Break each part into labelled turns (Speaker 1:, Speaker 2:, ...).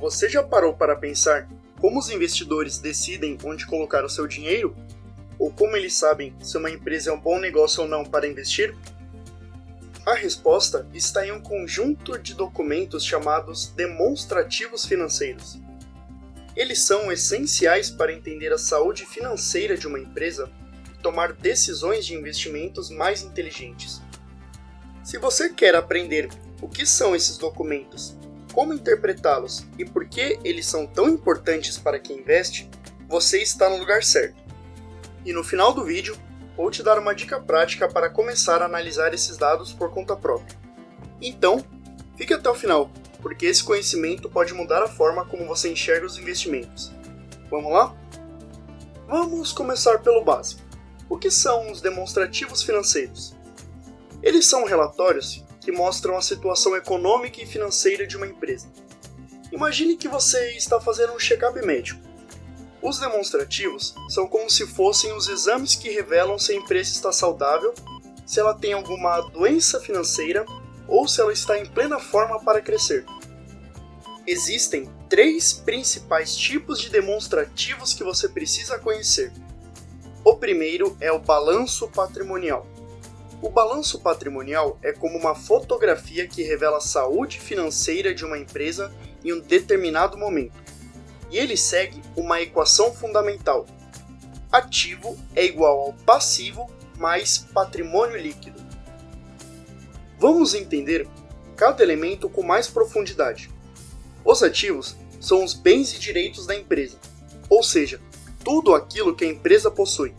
Speaker 1: Você já parou para pensar como os investidores decidem onde colocar o seu dinheiro? Ou como eles sabem se uma empresa é um bom negócio ou não para investir? A resposta está em um conjunto de documentos chamados demonstrativos financeiros. Eles são essenciais para entender a saúde financeira de uma empresa e tomar decisões de investimentos mais inteligentes. Se você quer aprender o que são esses documentos, como interpretá-los e por que eles são tão importantes para quem investe, você está no lugar certo. E no final do vídeo, vou te dar uma dica prática para começar a analisar esses dados por conta própria. Então, fique até o final, porque esse conhecimento pode mudar a forma como você enxerga os investimentos. Vamos lá? Vamos começar pelo básico. O que são os demonstrativos financeiros? Eles são relatórios que mostram a situação econômica e financeira de uma empresa. Imagine que você está fazendo um check-up médico. Os demonstrativos são como se fossem os exames que revelam se a empresa está saudável, se ela tem alguma doença financeira ou se ela está em plena forma para crescer. Existem 3 principais tipos de demonstrativos que você precisa conhecer. O primeiro é o balanço patrimonial. O balanço patrimonial é como uma fotografia que revela a saúde financeira de uma empresa em um determinado momento. E ele segue uma equação fundamental. Ativo é igual ao passivo mais patrimônio líquido. Vamos entender cada elemento com mais profundidade. Os ativos são os bens e direitos da empresa, ou seja, tudo aquilo que a empresa possui.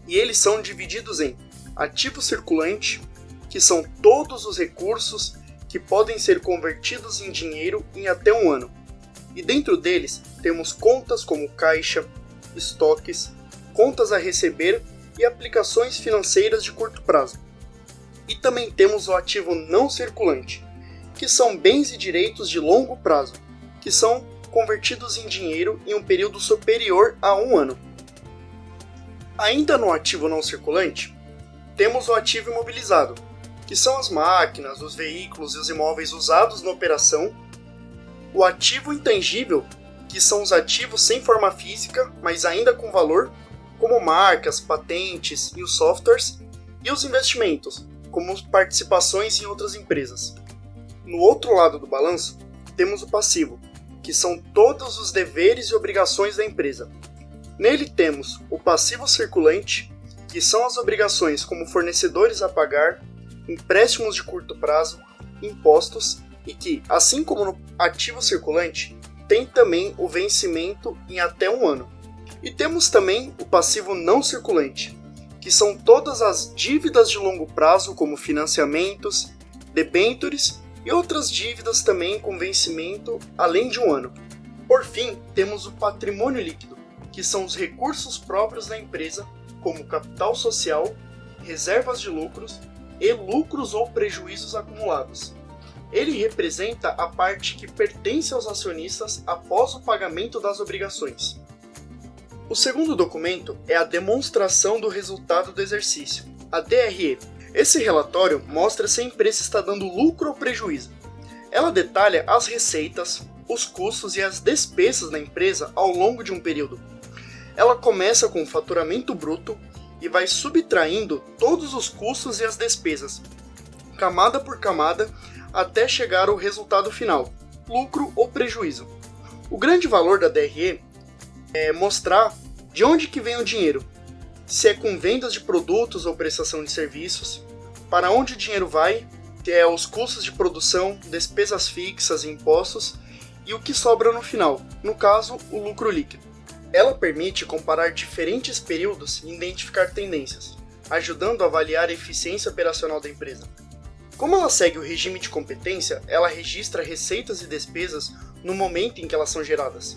Speaker 1: E eles são divididos em ativo circulante, que são todos os recursos que podem ser convertidos em dinheiro em até um ano. E dentro deles temos contas como caixa, estoques, contas a receber e aplicações financeiras de curto prazo. E também temos o ativo não circulante, que são bens e direitos de longo prazo, que são convertidos em dinheiro em um período superior a um ano. Ainda no ativo não circulante, temos o ativo imobilizado, que são as máquinas, os veículos e os imóveis usados na operação. O ativo intangível, que são os ativos sem forma física, mas ainda com valor, como marcas, patentes e os softwares. E os investimentos, como participações em outras empresas. No outro lado do balanço, temos o passivo, que são todos os deveres e obrigações da empresa. Nele temos o passivo circulante, que são as obrigações como fornecedores a pagar, empréstimos de curto prazo, impostos e que, assim como no ativo circulante, tem também o vencimento em até um ano. E temos também o passivo não circulante, que são todas as dívidas de longo prazo como financiamentos, debêntures e outras dívidas também com vencimento além de um ano. Por fim, temos o patrimônio líquido, que são os recursos próprios da empresa, como capital social, reservas de lucros e lucros ou prejuízos acumulados. Ele representa a parte que pertence aos acionistas após o pagamento das obrigações. O segundo documento é a demonstração do resultado do exercício, a DRE. Esse relatório mostra se a empresa está dando lucro ou prejuízo. Ela detalha as receitas, os custos e as despesas da empresa ao longo de um período. Ela começa com o faturamento bruto e vai subtraindo todos os custos e as despesas, camada por camada, até chegar ao resultado final, lucro ou prejuízo. O grande valor da DRE é mostrar de onde que vem o dinheiro, se é com vendas de produtos ou prestação de serviços, para onde o dinheiro vai, que é os custos de produção, despesas fixas e impostos, e o que sobra no final, no caso, o lucro líquido. Ela permite comparar diferentes períodos e identificar tendências, ajudando a avaliar a eficiência operacional da empresa. Como ela segue o regime de competência, ela registra receitas e despesas no momento em que elas são geradas.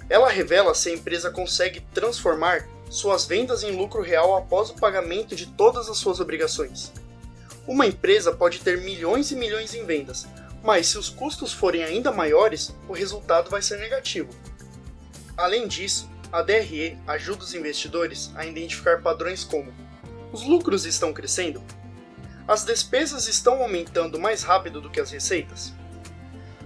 Speaker 1: Ela revela se a empresa consegue transformar suas vendas em lucro real após o pagamento de todas as suas obrigações. Uma empresa pode ter milhões e milhões em vendas, mas se os custos forem ainda maiores, o resultado vai ser negativo. Além disso, a DRE ajuda os investidores a identificar padrões como: os lucros estão crescendo? As despesas estão aumentando mais rápido do que as receitas?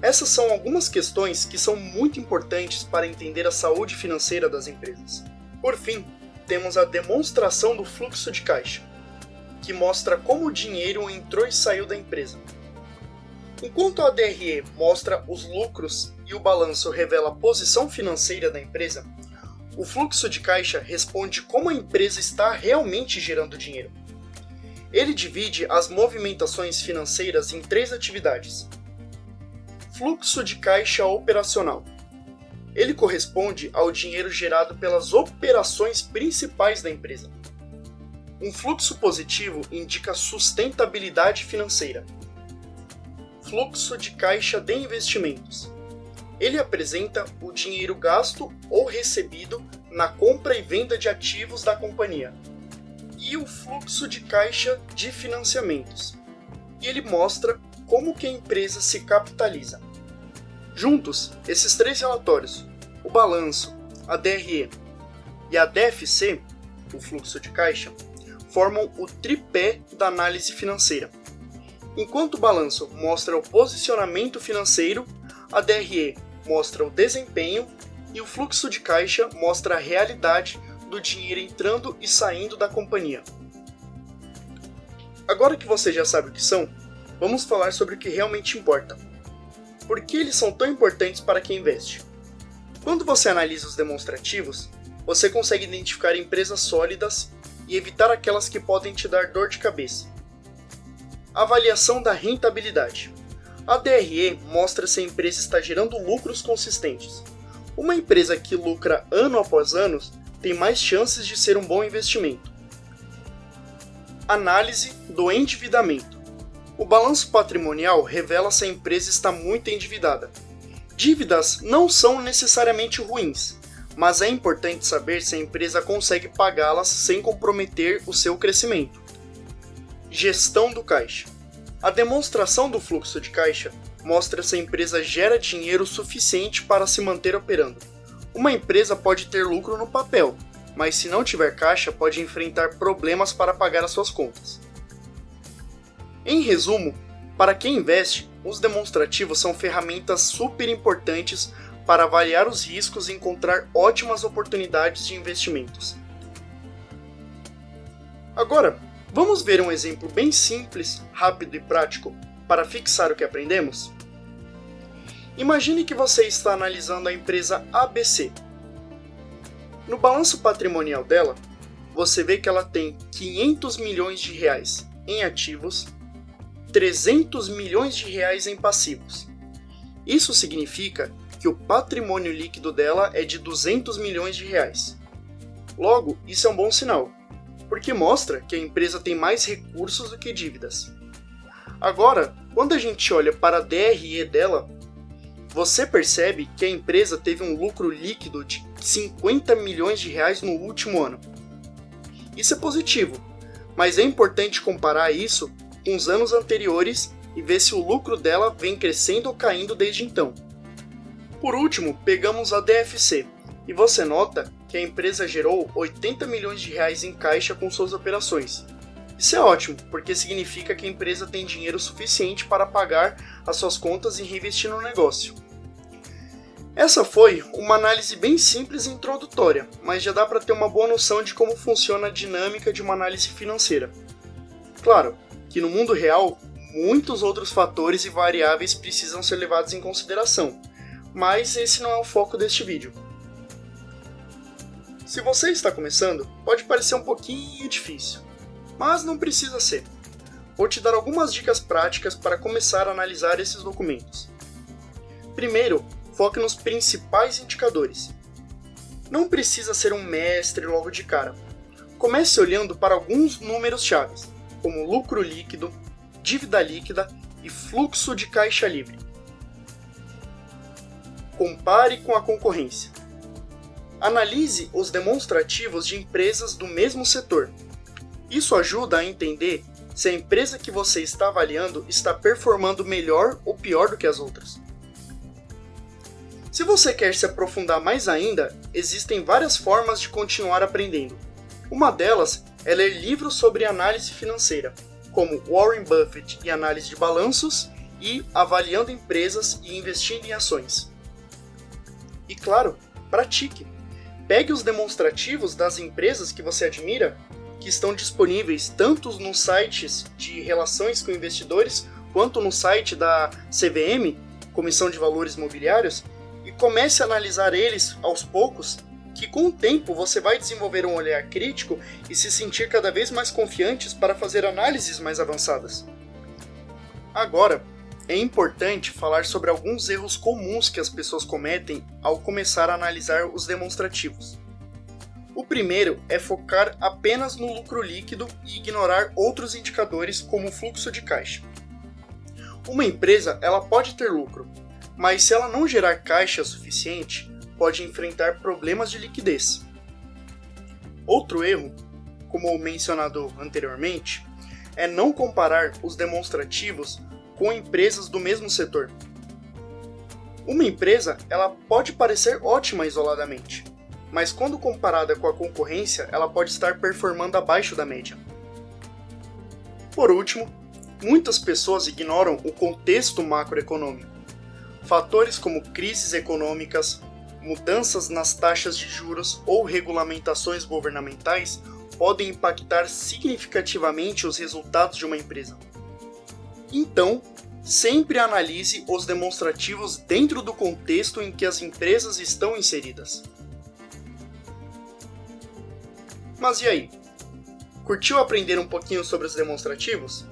Speaker 1: Essas são algumas questões que são muito importantes para entender a saúde financeira das empresas. Por fim, temos a demonstração do fluxo de caixa, que mostra como o dinheiro entrou e saiu da empresa. Enquanto a DRE mostra os lucros e o balanço revela a posição financeira da empresa, o fluxo de caixa responde como a empresa está realmente gerando dinheiro. Ele divide as movimentações financeiras em 3 atividades. Fluxo de caixa operacional. Ele corresponde ao dinheiro gerado pelas operações principais da empresa. Um fluxo positivo indica sustentabilidade financeira. Fluxo de caixa de investimentos. Ele apresenta o dinheiro gasto ou recebido na compra e venda de ativos da companhia. E o fluxo de caixa de financiamentos. E ele mostra como que a empresa se capitaliza. Juntos, esses 3 relatórios, o balanço, a DRE e a DFC, o fluxo de caixa, formam o tripé da análise financeira. Enquanto o balanço mostra o posicionamento financeiro, a DRE mostra o desempenho e o fluxo de caixa mostra a realidade do dinheiro entrando e saindo da companhia. Agora que você já sabe o que são, vamos falar sobre o que realmente importa. Por que eles são tão importantes para quem investe? Quando você analisa os demonstrativos, você consegue identificar empresas sólidas e evitar aquelas que podem te dar dor de cabeça. Avaliação da rentabilidade. A DRE mostra se a empresa está gerando lucros consistentes. Uma empresa que lucra ano após ano tem mais chances de ser um bom investimento. Análise do endividamento. O balanço patrimonial revela se a empresa está muito endividada. Dívidas não são necessariamente ruins, mas é importante saber se a empresa consegue pagá-las sem comprometer o seu crescimento. Gestão do caixa. A demonstração do fluxo de caixa mostra se a empresa gera dinheiro suficiente para se manter operando. Uma empresa pode ter lucro no papel, mas se não tiver caixa, pode enfrentar problemas para pagar as suas contas. Em resumo, para quem investe, os demonstrativos são ferramentas super importantes para avaliar os riscos e encontrar ótimas oportunidades de investimentos. Agora, vamos ver um exemplo bem simples, rápido e prático para fixar o que aprendemos? Imagine que você está analisando a empresa ABC. No balanço patrimonial dela, você vê que ela tem 500 milhões de reais em ativos, 300 milhões de reais em passivos. Isso significa que o patrimônio líquido dela é de 200 milhões de reais. Logo, isso é um bom sinal, porque mostra que a empresa tem mais recursos do que dívidas. Agora, quando a gente olha para a DRE dela, você percebe que a empresa teve um lucro líquido de 50 milhões de reais no último ano. Isso é positivo, mas é importante comparar isso com os anos anteriores e ver se o lucro dela vem crescendo ou caindo desde então. Por último, pegamos a DFC, e você nota que a empresa gerou 80 milhões de reais em caixa com suas operações. Isso é ótimo, porque significa que a empresa tem dinheiro suficiente para pagar as suas contas e reinvestir no negócio. Essa foi uma análise bem simples e introdutória, mas já dá para ter uma boa noção de como funciona a dinâmica de uma análise financeira. Claro que no mundo real, muitos outros fatores e variáveis precisam ser levados em consideração, mas esse não é o foco deste vídeo. Se você está começando, pode parecer um pouquinho difícil, mas não precisa ser. Vou te dar algumas dicas práticas para começar a analisar esses documentos. Primeiro, foque nos principais indicadores. Não precisa ser um mestre logo de cara. Comece olhando para alguns números-chave, como lucro líquido, dívida líquida e fluxo de caixa livre. Compare com a concorrência. Analise os demonstrativos de empresas do mesmo setor. Isso ajuda a entender se a empresa que você está avaliando está performando melhor ou pior do que as outras. Se você quer se aprofundar mais ainda, existem várias formas de continuar aprendendo. Uma delas é ler livros sobre análise financeira, como Warren Buffett e Análise de Balanços e avaliando empresas e investindo em ações. E claro, pratique. Pegue os demonstrativos das empresas que você admira, que estão disponíveis tanto nos sites de relações com investidores, quanto no site da CVM, Comissão de Valores Mobiliários, e comece a analisar eles aos poucos, que com o tempo você vai desenvolver um olhar crítico e se sentir cada vez mais confiantes para fazer análises mais avançadas. Agora, é importante falar sobre alguns erros comuns que as pessoas cometem ao começar a analisar os demonstrativos. O primeiro é focar apenas no lucro líquido e ignorar outros indicadores como o fluxo de caixa. Uma empresa ela pode ter lucro, mas se ela não gerar caixa suficiente, pode enfrentar problemas de liquidez. Outro erro, como mencionado anteriormente, é não comparar os demonstrativos com empresas do mesmo setor. Uma empresa ela pode parecer ótima isoladamente, mas quando comparada com a concorrência, ela pode estar performando abaixo da média. Por último, muitas pessoas ignoram o contexto macroeconômico. Fatores como crises econômicas, mudanças nas taxas de juros ou regulamentações governamentais podem impactar significativamente os resultados de uma empresa. Então, sempre analise os demonstrativos dentro do contexto em que as empresas estão inseridas. Mas e aí? Curtiu aprender um pouquinho sobre os demonstrativos?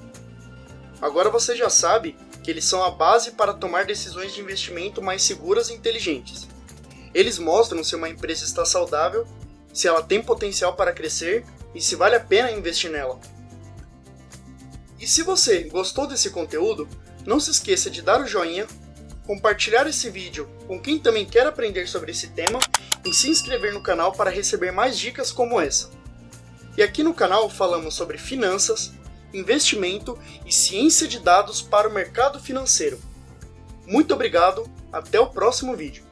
Speaker 1: Agora você já sabe que eles são a base para tomar decisões de investimento mais seguras e inteligentes. Eles mostram se uma empresa está saudável, se ela tem potencial para crescer e se vale a pena investir nela. E se você gostou desse conteúdo, não se esqueça de dar o joinha, compartilhar esse vídeo com quem também quer aprender sobre esse tema e se inscrever no canal para receber mais dicas como essa. E aqui no canal falamos sobre finanças, investimento e ciência de dados para o mercado financeiro. Muito obrigado, até o próximo vídeo.